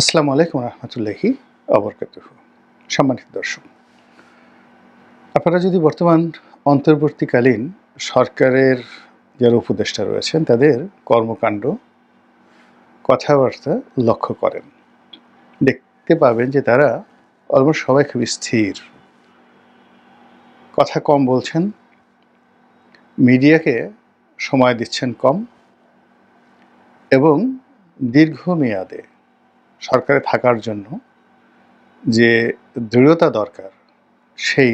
আসসালামু আলাইকুম রহমতুল্লাহি অবরকাতুহু। সম্মানিত দর্শক, আপনারা যদি বর্তমান অন্তর্বর্তীকালীন সরকারের যারা উপদেষ্টা রয়েছেন তাদের কর্মকাণ্ড, কথাবার্তা লক্ষ্য করেন, দেখতে পাবেন যে তারা অলমোস্ট সবাই খুব স্থির, কথা কম বলছেন, মিডিয়াকে সময় দিচ্ছেন কম এবং দীর্ঘমেয়াদে সরকারে থাকার জন্য যে দৃঢ়তা দরকার সেই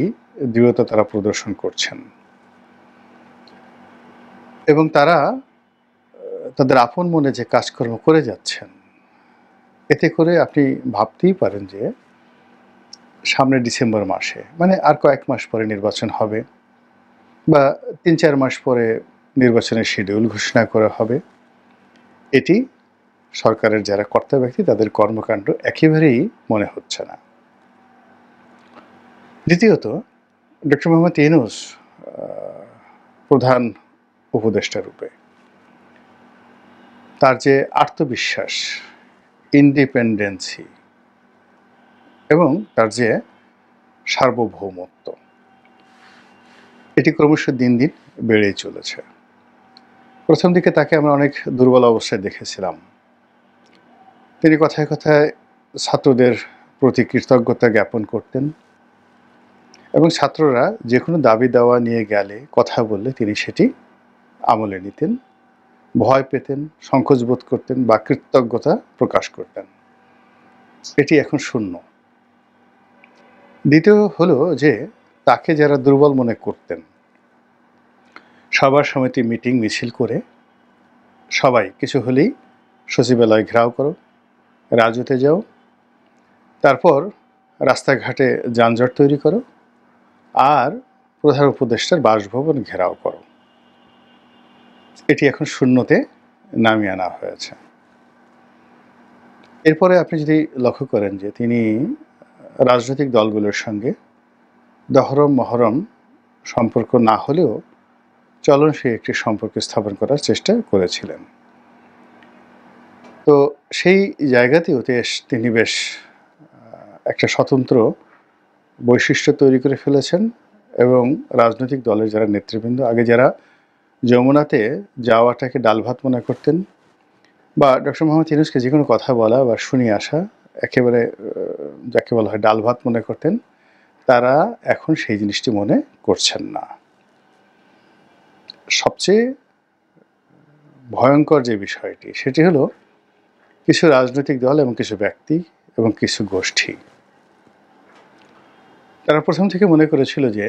দৃঢ়তা তারা প্রদর্শন করছেন এবং তারা তাদের আপন মনে যে কাজকর্ম করে যাচ্ছেন, এতে করে আপনি ভাবতেই পারেন যে সামনে ডিসেম্বর মাসে, মানে আর কয়েক মাস পরে নির্বাচন হবে বা ৩-৪ মাস পরে নির্বাচনের শিডিউল ঘোষণা করা হবে। এটি সরকারের যারা কর্তা ব্যক্তি তাদের কর্মকাণ্ড একেবারেই মনে হচ্ছে না। দ্বিতীয়ত, ডক্টর মোহাম্মদ ইউনূস প্রধান উপদেষ্টা রূপে তার যে আত্মবিশ্বাস, ইন্ডিপেন্ডেন্সি এবং তার যে সার্বভৌমত্ব, এটি ক্রমশ দিন দিন বেড়েই চলেছে। প্রথম দিকে তাকে আমরা অনেক দুর্বল অবস্থায় দেখেছিলাম। তিনি কথায় কথায় ছাত্রদের প্রতি কৃতজ্ঞতা জ্ঞাপন করতেন এবং ছাত্ররা যে কোনো দাবি দাওয়া নিয়ে গেলে, কথা বললে তিনি সেটি আমলে নিতেন, ভয় পেতেন, সংকোচ বোধ করতেন বা কৃতজ্ঞতা প্রকাশ করতেন। এটি এখন শূন্য। দ্বিতীয় হলো যে তাকে যারা দুর্বল মনে করতেন, সবার সমিতি মিটিং মিছিল করে সবাই কিছু হলেই সচিবালয় ঘেরাও করো, রাজুতে যাও, তারপর রাস্তাঘাটে যানজট তৈরি করো আর প্রধান উপদেষ্টার বাসভবন ঘেরাও করো, এটি এখন শূন্যতে নামিয়ে আনা হয়েছে। এরপরে আপনি যদি লক্ষ্য করেন যে তিনি রাজনৈতিক দলগুলোর সঙ্গে দহরম মহরম সম্পর্ক না হলেও চলনসই একটি সম্পর্ক স্থাপন করার চেষ্টা করেছিলেন। তো সেই জায়গাতেও তিনি বেশ একটা স্বতন্ত্র বৈশিষ্ট্য তৈরি করে ফেলেছেন এবং রাজনৈতিক দলের যারা নেতৃবৃন্দ, আগে যারা যমুনাতে যাওয়াটাকে ডাল ভাত মনে করতেন বা ডক্টর মোহাম্মদ ইউনূসকে যে কোনো কথা বলা বা শুনিয়ে আসা একেবারে যাকে বলা হয় ডাল ভাত মনে করতেন, তারা এখন সেই জিনিসটি মনে করছেন না। সবচেয়ে ভয়ঙ্কর যে বিষয়টি, সেটি হলো কিছু রাজনৈতিক দল এবং কিছু ব্যক্তি এবং কিছু গোষ্ঠী, তারা প্রথম থেকে মনে করেছিল যে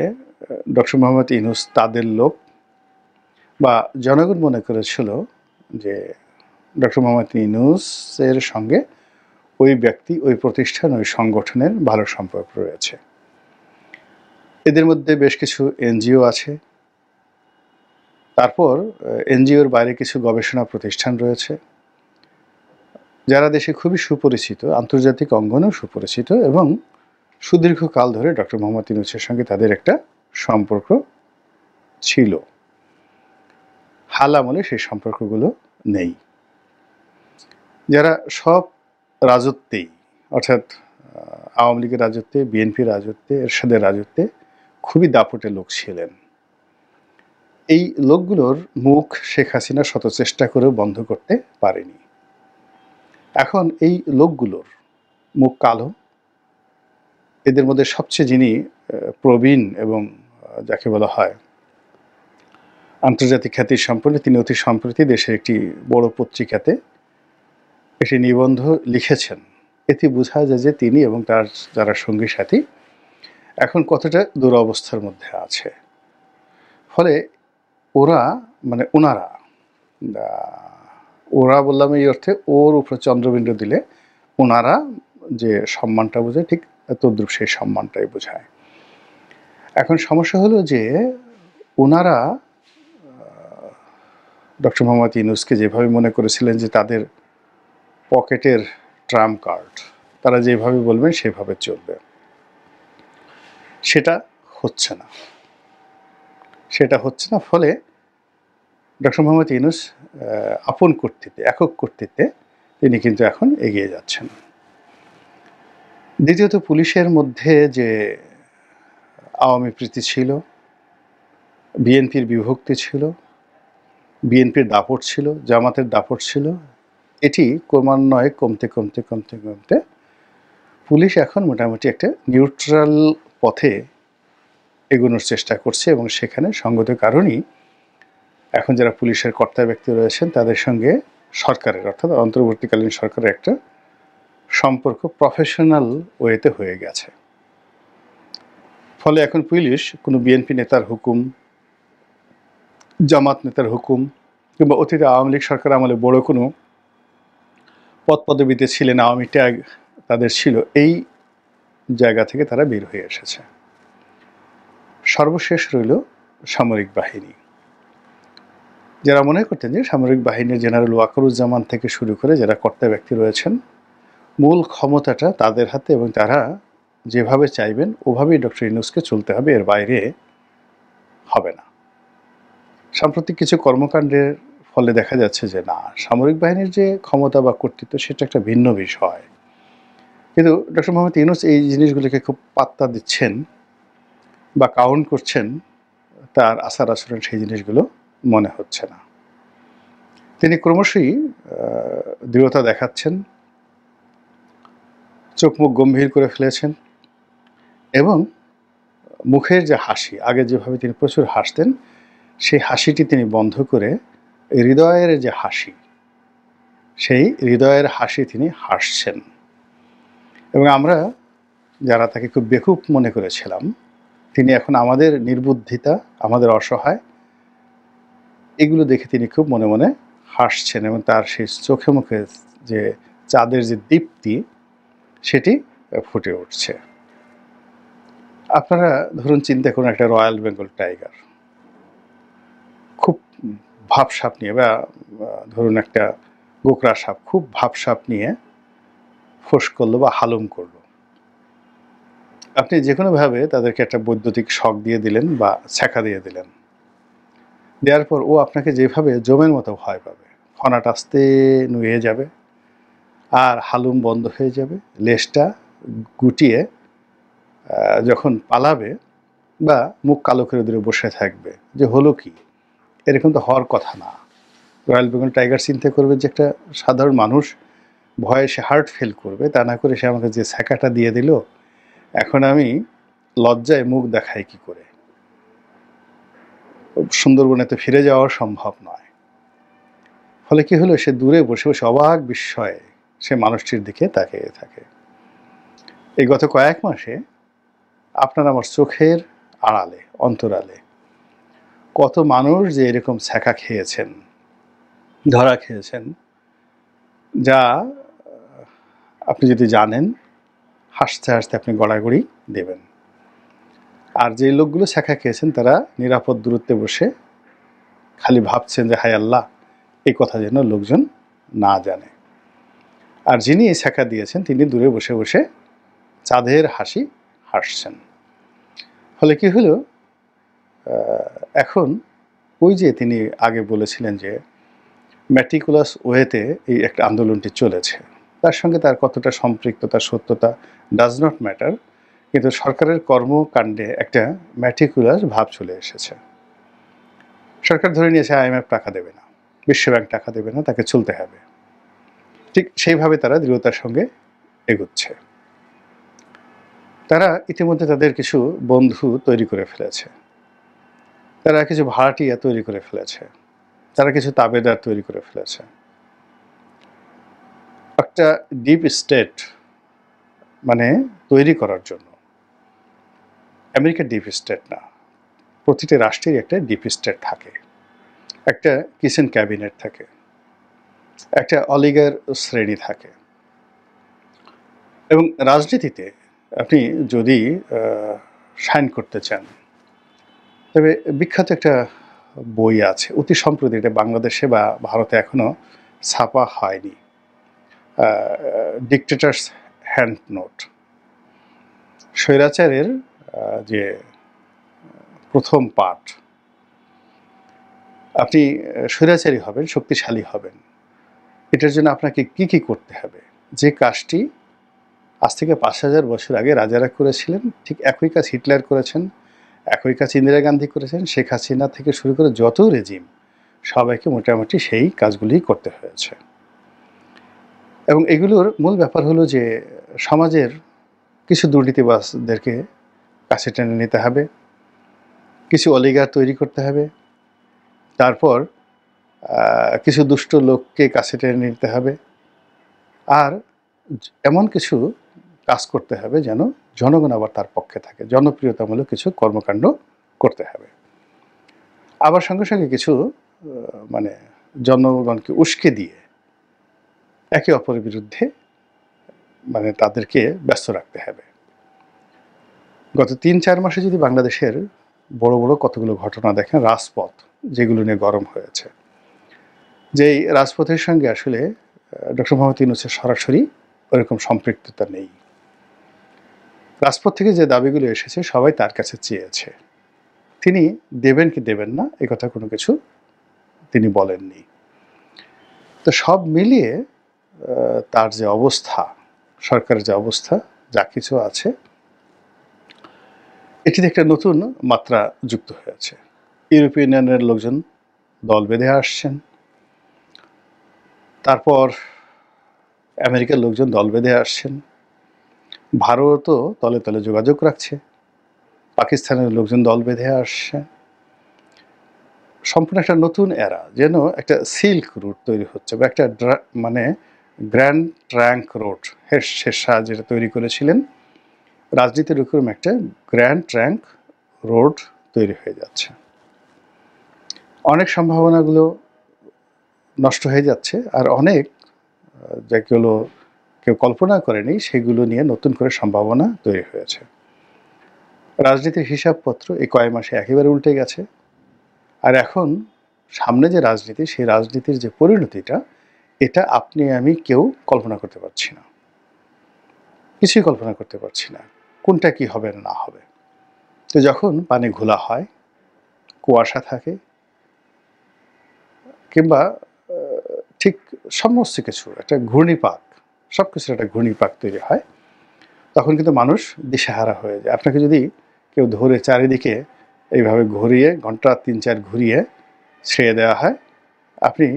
ডক্টর মোহাম্মদ ইউনূস তাদের লোক, বা জনগণ মনে করেছিল যে ডক্টর মোহাম্মদ ইউনূসের সঙ্গে ওই ব্যক্তি, ওই প্রতিষ্ঠান, ওই সংগঠনের ভালো সম্পর্ক রয়েছে। এদের মধ্যে বেশ কিছু এনজিও আছে, তারপর এনজিওর বাইরে কিছু গবেষণা প্রতিষ্ঠান রয়েছে, যারা দেশে খুবই সুপরিচিত, আন্তর্জাতিক অঙ্গনেও সুপরিচিত এবং সুদীর্ঘকাল ধরে ডক্টর মোহাম্মদ ইউনূসের সঙ্গে তাদের একটা সম্পর্ক ছিল। হাল আমলে সেই সম্পর্কগুলো নেই। যারা সব রাজত্বেই, অর্থাৎ আওয়ামী লীগের রাজত্বে, বিএনপির রাজত্বে, এরশাদের রাজত্বে খুবই দাপটে লোক ছিলেন, এই লোকগুলোর মুখ শেখ হাসিনা শত চেষ্টা করেও বন্ধ করতে পারেনি। এখন এই লোকগুলোর মুখ কালো। এদের মধ্যে সবচেয়ে যিনি প্রবীণ এবং যাকে বলা হয় আন্তর্জাতিক খ্যাতির সম্পন্ন, তিনি অতি সম্প্রতি দেশের একটি বড় পত্রিকাতে একটি নিবন্ধ লিখেছেন। এতে বোঝা যায় যে তিনি এবং তার যারা সঙ্গী সাথী এখন কতটা দুরবস্থার মধ্যে আছে। ফলে ওরা বললাম এই অর্থে ওর উপরে চন্দ্রবিন্দু দিলে ওনারা যে সম্মানটা বোঝায়, ঠিক তদ্রুপ সেই সম্মানটাই বোঝায়। এখন সমস্যা হলো যে ওনারা ডক্টর মোহাম্মদ ইউনূসকে যেভাবে মনে করেছিলেন যে তাদের পকেটের ট্রাম্প কার্ড, তারা যেভাবে বলবেন সেভাবে চলবে, সেটা হচ্ছে না। ফলে ডক্টর মোহাম্মদ ইউনূস আপন কর্তৃত্বে, একক কর্তৃত্বে তিনি কিন্তু এখন এগিয়ে যাচ্ছেন। দ্বিতীয়ত, পুলিশের মধ্যে যে আওয়ামী প্রীতি ছিল, বিএনপির বিভক্তি ছিল, বিএনপির দাপট ছিল, জামাতের দাপট ছিল, এটি ক্রমান্বয়ে কমতে পুলিশ এখন মোটামুটি একটা নিউট্রাল পথে এগোনোর চেষ্টা করছে, এবং সেখানে সঙ্গত কারণেই এখন যারা পুলিশের কর্তা ব্যক্তি রয়েছেন তাদের সঙ্গে সরকারের, অর্থাৎ অন্তর্বর্তীকালীন সরকারের একটা সম্পর্ক প্রফেশনাল ওয়েতে হয়ে গেছে। ফলে এখন পুলিশ কোনো বিএনপি নেতার হুকুম, জামাত নেতার হুকুম, কিংবা অতীতে আওয়ামী লীগ সরকার আমলে বড় কোনো পদ পদবিতে ছিলেন, আওয়ামী ট্যাগ তাদের ছিল, এই জায়গা থেকে তারা বের হয়ে এসেছে। সর্বশেষ রইল সামরিক বাহিনী। যারা মনে করতেন যে সামরিক বাহিনীর জেনারেল ওয়াকারুজ্জামান থেকে শুরু করে যারা কর্তা ব্যক্তি রয়েছেন, মূল ক্ষমতাটা তাদের হাতে, এবং তারা যেভাবে চাইবেন ওভাবেই ডক্টর ইউনূসকে চলতে হবে, এর বাইরে হবে না। সাম্প্রতিক কিছু কর্মকাণ্ডের ফলে দেখা যাচ্ছে যে না, সামরিক বাহিনীর যে ক্ষমতা বা কর্তৃত্ব সেটা একটা ভিন্ন বিষয়, কিন্তু ডক্টর মোহাম্মদ ইউনূস এই জিনিসগুলোকে খুব পাত্তা দিচ্ছেন বা কাউন্ট করছেন, তার আচার আচরণ সেই জিনিসগুলো মনে হচ্ছে না। তিনি ক্রমশই দৃঢ়তা দেখাচ্ছেন, চোখ মুখ গম্ভীর করে ফেলেছেন, এবং মুখের যে হাসি, আগে যেভাবে তিনি প্রচুর হাসতেন, সেই হাসিটি তিনি বন্ধ করে হৃদয়ের যে হাসি, সেই হৃদয়ের হাসি তিনি হাসছেন। এবং আমরা যারা তাকে খুব বেকুব মনে করেছিলাম, তিনি এখন আমাদের নির্বুদ্ধিতা, আমাদের অসহায়, এগুলো দেখে তিনি খুব মনে মনে হাসছেন, এবং তার সেই চোখে মুখে যে চাঁদের যে দীপ্তি সেটি ফুটে উঠছে। আপনারা ধরুন চিন্তা করুন, একটা রয়্যাল বেঙ্গল টাইগার খুব ভাবসাপ নিয়ে, বা ধরুন একটা গোকরা সাপ খুব ভাবসাপ নিয়ে ফোঁস করলো বা হালুম করলো, আপনি যে কোনোভাবে তাদেরকে একটা বৈদ্যুতিক শক দিয়ে দিলেন বা ছ্যাঁকা দিয়ে দিলেন, দেওয়ার পর ও আপনাকে যেভাবে জমের মতো ভয় পাবে, ফনাটা আস্তে নুয়ে যাবে, আর হালুম বন্ধ হয়ে যাবে, লেজটা গুটিয়ে যখন পালাবে বা মুখ কালো করে ধরে বসে থাকবে যে হলো কি, এরকম তো হওয়ার কথা না। রয়্যাল বেঙ্গল টাইগার চিন্তা করবে যে একটা সাধারণ মানুষ ভয়ে সে হার্ট ফেল করবে, তা না করে সে আমাকে যে ছ্যাঁকাটা দিয়ে দিল, এখন আমি লজ্জায় মুখ দেখাই কি করে, সুন্দরবনে তো ফিরে যাওয়া সম্ভব নয়। ফলে কি হলো, সে দূরে বসে বসে অবাক বিস্ময়ে সে মানুষটির দিকে তাকিয়ে থাকে। এই গত কয়েক মাসে আপনার আমার চোখের আড়ালে, অন্তরালে কত মানুষ যে এরকম ছ্যাঁকা খেয়েছেন, ধরা খেয়েছেন, যা আপনি যদি জানেন, হাসতে হাসতে আপনি গড়াগড়ি দেবেন। আর যে লোকগুলো ছ্যাঁকা খেয়েছেন তারা নিরাপদ দূরত্বে বসে খালি ভাবছেন যে হায় আল্লাহ, এই কথা যেন লোকজন না জানে। আর যিনি এই ছ্যাঁকা দিয়েছেন তিনি দূরে বসে বসে চাঁদের হাসি হাসছেন। ফলে কি হলো, এখন ওই যে তিনি আগে বলেছিলেন যে ম্যাটিকুলাস ওয়েতে এই একটা আন্দোলনটি চলেছে, তার সঙ্গে তার কতটা সম্পৃক্ততা, সত্যতা ডাজ নট ম্যাটার, কিন্তু সরকারের কর্মকাণ্ডে একটা ম্যাটিকুলাস ভাব চলে এসেছে। সরকার ধরে নিয়েছে IMF টাকা দেবে না, বিশ্বব্যাংক টাকা দেবে না, তাকে চলতে হবে। ঠিক সেইভাবে তারা দৃঢ়তার সঙ্গে এগোচ্ছে। তারা ইতিমধ্যে তাদের কিছু বন্ধু তৈরি করে ফেলেছে, তারা কিছু ভাড়াটিয়া তৈরি করে ফেলেছে, তারা কিছু তাবেদার তৈরি করে ফেলেছে। একটা ডিপ স্টেট মানে তৈরি করার জন্য, আমেরিকার ডিপ স্টেট না, প্রতিটি রাষ্ট্রেরই একটা ডিপ স্টেট থাকে, একটা কিচেন ক্যাবিনেট থাকে, একটা অলিগার শ্রেণী থাকে। এবং রাজনীতিতে আপনি যদি শাইন করতে চান, তবে বিখ্যাত একটা বই আছে, অতি সম্প্রতি, এটা বাংলাদেশে বা ভারতে এখনো ছাপা হয়নি, ডিকটেটরস হ্যান্ড নোট। স্বৈরাচারের যে প্রথম পাঠ, আপনি স্বৈরাচারী হবেন, শক্তিশালী হবেন, এটার জন্য আপনাকে কি কি করতে হবে, যে কাজটি আজ থেকে 5,000 বছর আগে রাজারা করেছিলেন, ঠিক একই কাজ হিটলার করেছেন, একই কাজ ইন্দিরা গান্ধী করেছেন, শেখ হাসিনা থেকে শুরু করে যত রেজিম সবাইকে মোটামুটি সেই কাজগুলিই করতে হয়েছে। এবং এগুলোর মূল ব্যাপার হলো যে সমাজের কিছু দুর্নীতিবাজদেরকে কাছে টেনে নিতে হবে, কিছু অলিগার তৈরি করতে হবে, তারপর কিছু দুষ্ট লোককে কাছে টেনে নিতে হবে, আর এমন কিছু কাজ করতে হবে যেন জনগণ আবার তার পক্ষে থাকে, জনপ্রিয়তামূলক কিছু কর্মকাণ্ড করতে হবে। আবার সঙ্গে সঙ্গে কিছু মানে জনগণকে উস্কে দিয়ে একে অপরের বিরুদ্ধে মানে তাদেরকে ব্যস্ত রাখতে হবে। গত 3-4 মাসে যদি বাংলাদেশের বড় বড় কতগুলো ঘটনা দেখেন, রাজপথ যেগুলো নিয়ে গরম হয়েছে, যেই রাজপথের সঙ্গে আসলে ডক্টর মোহাম্মদ ইউনূসের সরাসরি ওরকম সম্পৃক্ততা নেই। রাজপথ থেকে যে দাবিগুলো এসেছে সবাই তার কাছে চেয়েছে, তিনি দেবেন কি দেবেন না এ কথা কোনো কিছু তিনি বলেননি। তো সব মিলিয়ে তার যে অবস্থা, সরকারের যে অবস্থা, যা কিছু আছে, এটিতে একটা নতুন মাত্রা যুক্ত হয়েছে। ইউরোপীয় ইউনিয়নের লোকজন দল বেঁধে আসছেন, তারপর আমেরিকার লোকজন দল বেঁধে আসছেন, ভারতও তলে তলে যোগাযোগ রাখছে, পাকিস্তানের লোকজন দল বেঁধে আসছে। সম্পূর্ণ একটা নতুন এরা, যেন একটা সিল্ক রুট তৈরি হচ্ছে, বা একটা মানে grand trunk road Sher Shah যেটা তৈরি করেছিলেন, রাজনীতির উপর একটা গ্র্যান্ড ট্র্যাঙ্ক রোড তৈরি হয়ে যাচ্ছে। অনেক সম্ভাবনাগুলো নষ্ট হয়ে যাচ্ছে, আর অনেক যেগুলো কেউ কল্পনা করেনি সেগুলো নিয়ে নতুন করে সম্ভাবনা তৈরি হয়েছে। রাজনীতির হিসাবপত্র এই কয়েক মাসে একেবারে উল্টে গেছে, আর এখন সামনে যে রাজনীতি, সেই রাজনীতির যে পরিণতিটা, এটা আপনি আমি কেউ কল্পনা করতে পারছি না, কিছুই কল্পনা করতে পারছি না কোনটা কি হবে না হবে। তো যখন পানি ঘোলা হয়, কুয়াশা থাকে, কিংবা ঠিক সমস্ত কিছু একটা ঘূর্ণিপাক, সব কিছুর একটা ঘূর্ণিপাক তৈরি হয়, তখন কিন্তু মানুষ দিশেহারা হয়ে যায়। আপনাকে যদি কেউ ধরে চারিদিকে এইভাবে ঘুরিয়ে ঘন্টা 3-4 ঘুরিয়ে ছেড়ে দেওয়া হয়, আপনি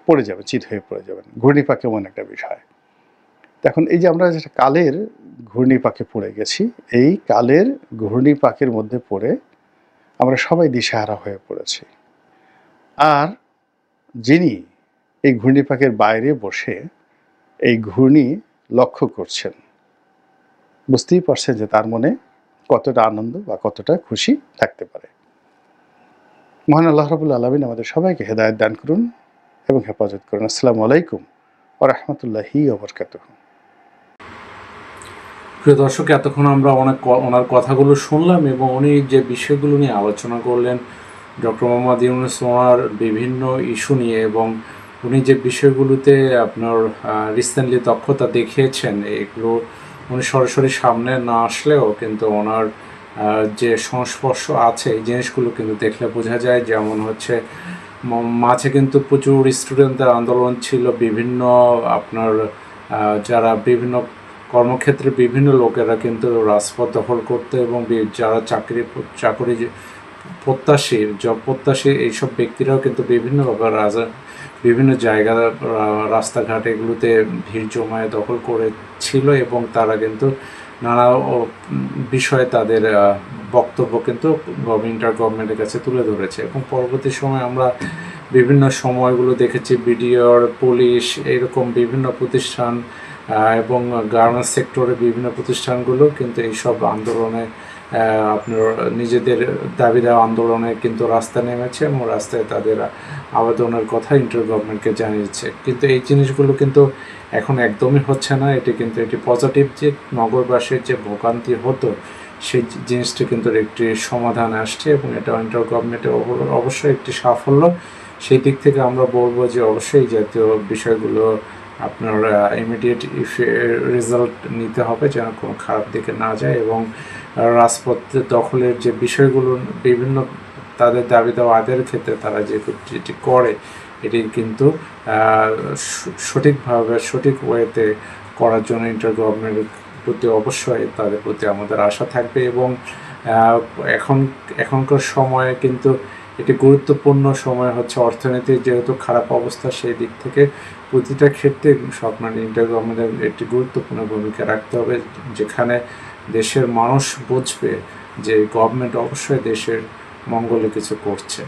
পড়ে যাবেন, চিত হয়ে পড়ে যাবেন। ঘূর্ণিপাক এমন একটা বিষয়। এখন এই যে আমরা যেটা কালের ঘূর্ণিপাকে পড়ে গেছি, এই কালের ঘূর্ণিপাকের মধ্যে পড়ে আমরা সবাই দিশেহারা হয়ে পড়েছি। আর যিনি এই ঘূর্ণিপাকের বাইরে বসে এই ঘূর্ণি লক্ষ্য করছেন, বুঝতেই পারছেন যে তার মনে কতটা আনন্দ বা কতটা খুশি থাকতে পারে। মহান আল্লাহ রাব্বুল আলামিন আমাদের সবাইকে হেদায়েত দান করুন এবং হেফাজত করুন। আসসালামু আলাইকুম ওয়া রাহমাতুল্লাহি ওয়া বারাকাতুহু। প্রিয় দর্শক, এতক্ষণ আমরা ওনার কথাগুলো শুনলাম এবং উনি যে বিষয়গুলো নিয়ে আলোচনা করলেন, ডক্টর মোহাম্মদ ইউনূস ওনার বিভিন্ন ইস্যু নিয়ে, এবং উনি যে বিষয়গুলোতে আপনার রিসেন্টলি দক্ষতা দেখিয়েছেন, এগুলো উনি সরাসরি সামনে না আসলেও কিন্তু ওনার যে সংস্পর্শ আছে, এই জিনিসগুলো কিন্তু দেখলে বোঝা যায়। যেমন হচ্ছে মাঝে কিন্তু প্রচুর স্টুডেন্টদের আন্দোলন ছিল, বিভিন্ন আপনার যারা বিভিন্ন কর্মক্ষেত্রে বিভিন্ন লোকেরা কিন্তু রাজপথ দখল করতে, এবং যারা চাকরি প্রত্যাশী, জব প্রত্যাশী, এইসব ব্যক্তিরাও কিন্তু বিভিন্ন জায়গা, রাস্তাঘাট এগুলোতে ভিড় জমায়ে দখল করেছিল, এবং তারা কিন্তু নানা বিষয়ে তাদের বক্তব্য কিন্তু গভর্নমেন্টের কাছে তুলে ধরেছে। এবং পরবর্তী সময় আমরা বিভিন্ন সময়গুলো দেখেছি, বিডিআর, পুলিশ, এরকম বিভিন্ন প্রতিষ্ঠান এবং গার্মেন্টস সেক্টরের বিভিন্ন প্রতিষ্ঠানগুলো কিন্তু এইসব আন্দোলনে আপনার নিজেদের দাবি দেওয়া আন্দোলনে কিন্তু রাস্তা নেমেছে, এবং রাস্তায় তাদের আবেদনের কথা গভর্নমেন্টকে জানিয়েছে। কিন্তু এই জিনিসগুলো কিন্তু এখন একদমই হচ্ছে না। এটি পজিটিভ, যে নগরবাসীর যে ভোগান্তি হতো সেই জিনিসটা কিন্তু একটি সমাধান আসছে, এবং এটা গভর্নমেন্টের অবশ্যই একটি সাফল্য। সেই দিক থেকে আমরা বলবো যে অবশ্যই জাতীয় বিষয়গুলো আপনার ইমিডিয়েট রেজাল্ট নিতে হবে, যেন কোনো খারাপ দিকে না যায়। এবং রাজপথ দখলের যে বিষয়গুলো বিভিন্ন তাদের দাবি দেওয়া আদায়ের ক্ষেত্রে তারা যেটি করে, এটি কিন্তু সঠিকভাবে সঠিক ওয়েতে করার জন্য ইন্টার গভর্নমেন্টের প্রতি অবশ্যই তাদের প্রতি আমাদের আশা থাকবে। এবং এখনকার সময়ে কিন্তু একটি গুরুত্বপূর্ণ সময় হচ্ছে অর্থনীতির যেহেতু খারাপ অবস্থা, সেই দিক থেকে প্রতিটা ক্ষেত্রে আপনার ইন্টার গভর্নমেন্টের একটি গুরুত্বপূর্ণ ভূমিকা রাখতে হবে, যেখানে দেশের মানুষ বুঝবে যে গভর্নমেন্ট অবশ্যই দেশের মঙ্গলে কিছু করছে।